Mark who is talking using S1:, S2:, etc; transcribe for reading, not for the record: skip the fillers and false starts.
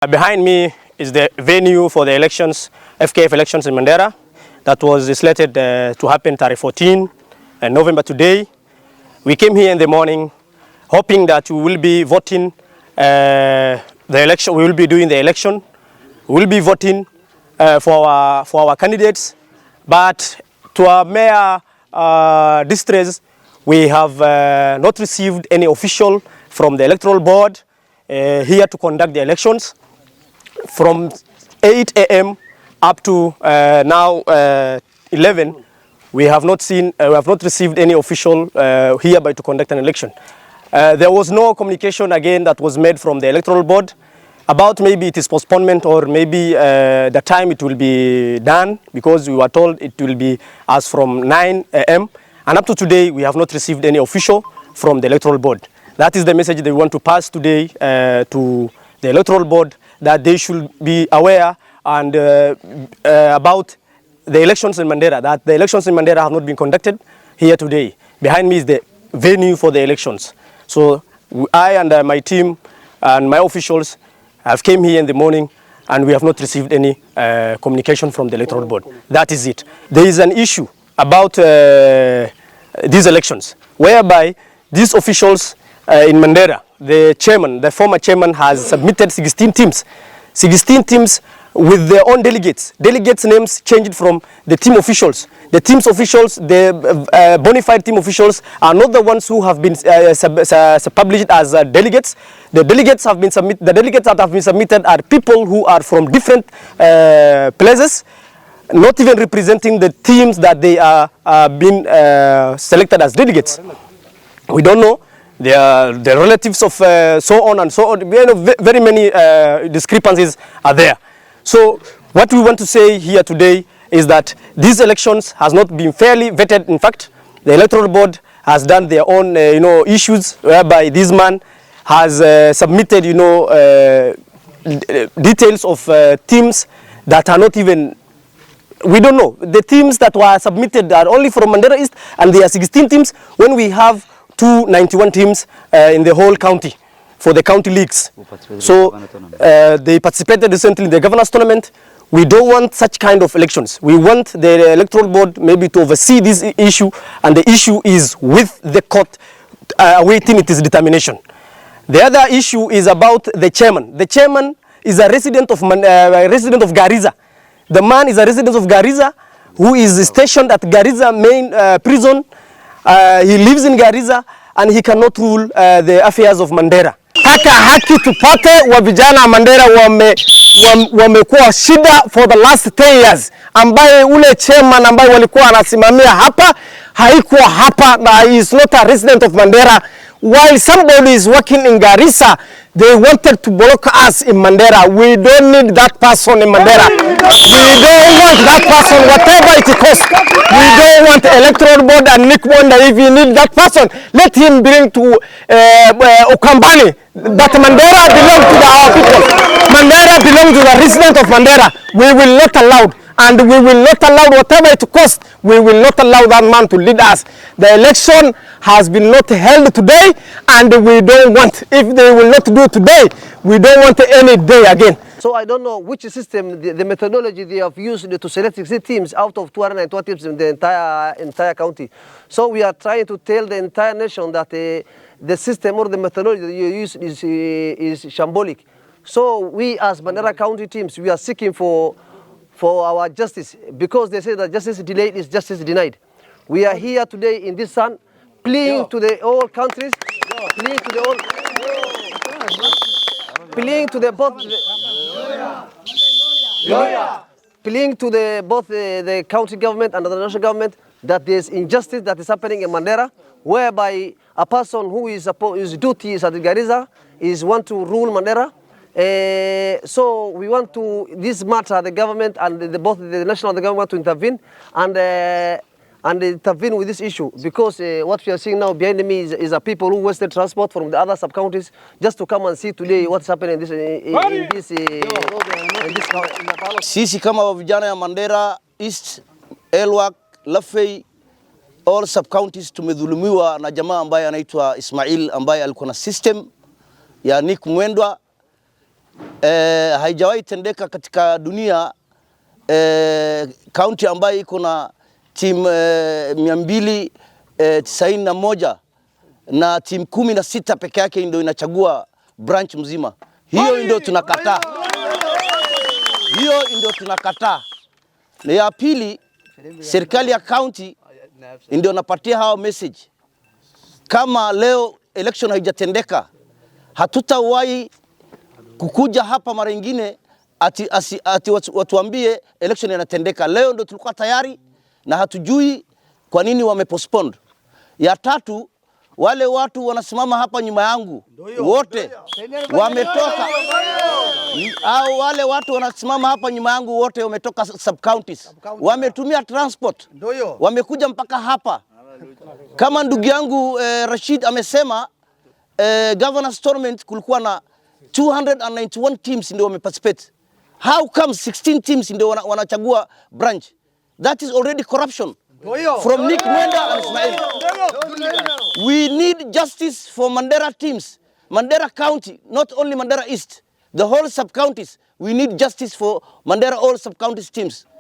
S1: Behind me is the venue for the elections, FKF elections in Mandera, that was slated to happen 14 November today. We came here in the morning hoping that we will be voting the election. We will be doing the election. We will be voting for our candidates, but to our mere distress, we have not received any official from the electoral board here to conduct the elections. From 8 a.m. up to now 11, we have not received any official hereby to conduct an election. There was no communication again that was made from the electoral board about maybe it is postponement or maybe the time it will be done, because we were told it will be as from 9 a.m. and up to today we have not received any official from the electoral board. That is the message they want to pass today to the electoral board, that they should be aware and about the elections in Mandera, that the elections in Mandera have not been conducted here today. Behind me is the venue for the elections. So I and my team and my officials have came here in the morning and we have not received any communication from the electoral board. That is it. There is an issue about these elections, whereby these officials in Mandera, the former chairman has submitted 16 teams with their own delegates. Delegates' names changed from the team officials. The team's officials, the bona fide team officials, are not the ones who have been published as delegates. The delegates have been the delegates that have been submitted are people who are from different places, not even representing the teams that they are being selected as delegates. We don't know. The relatives of so on and so on. Very many discrepancies are there. So what we want to say here today is that these elections has not been fairly vetted. In fact, the electoral board has done their own issues, whereby this man has submitted details of teams that are not even, we don't know. The teams that were submitted are only from Mandera East, and there are 16 teams when we have 291 teams in the whole county for the county leagues. So they participated recently in the governance tournament. We don't want such kind of elections. We want the electoral board maybe to oversee this issue, and the issue is with the court awaiting its determination. The other issue is about the chairman. The chairman is a resident of Garissa. The man is a resident of Garissa who is stationed at Garissa main prison. He lives in Garissa and he cannot rule the affairs of Mandera.
S2: Haka haki tupate wa vijana Mandera wamekuwa shida for the last 10 years, ambaye ule chairman ambaye walikuwa anasimamia hapa haikuwa hapa, na he is not a resident of Mandera. While somebody is working in Garissa, they wanted to block us in Mandera. We don't need that person in Mandera. We don't want that person, whatever it costs. We don't want electoral board and Nick Wonder. If you need that person, let him bring to Okambani. But Mandera belongs to our people. Mandera belongs to the resident of Mandera. We will not allow. And we will not allow, whatever it costs, we will not allow that man to lead us. The election has been not held today, and we don't want, if they will not do today, we don't want any day again.
S3: So I don't know which system, the methodology they have used to select 16 teams out of 202 teams in the entire county. So we are trying to tell the entire nation that the system or the methodology that you use is shambolic. So we as Mandera County teams, we are seeking for our justice, because they say that justice delayed is justice denied. We are here today in this sun, pleading to the all countries, pleading to the all, pleading to the both, pleading to the both the county government and the national government that there is injustice that is happening in Mandera, whereby a person who is his duty is at Garissa is want to rule Mandera. So we want to, this matter, the government and both the national and the government to intervene and intervene with this issue, because what we are seeing now behind me is a people who wasted transport from the other sub-counties just to come and see today what's happening in this
S4: Sisi kama vijana ya Mandera East, Elwak, Lafey, all sub-counties tumedhulumiwa na jamaa ambaye anaitwa Ismail, ambaye alikuwa na system ya Nick Mwendwa haijawahi tendeka katika dunia, county ambayo iko na timu 291 na timu 16 peke yake ndio inachagua branch mzima. Hiyo ndio tunakataa. Hiyo ndio tunakataa. Na ya pili, serikali ya county ndio napatia hao message. Kama leo election haijatendeka, hatutawahi kukuja hapa mara nyingine ati watuambie election inatendeka. Leo ndio tulikuwa tayari na hatujui kwa nini wamepostpone. Ya tatu, wale watu wanasimama hapa nyuma yangu wote wametoka, au wale watu wanasimama hapa nyuma yangu wote wametoka sub counties, wametumia transport, wamekuja mpaka hapa. Kama ndugu yangu Rashid amesema, governor's tournament kulikuwa na 291 teams ndio wameparticipate. How come 16 teams ndio wanachagua branch? That is already corruption from Nick Mwenda and Ismail. We need justice for Mandera teams, Mandera County, not only Mandera East, the whole sub-counties. We need justice for Mandera all sub-counties teams.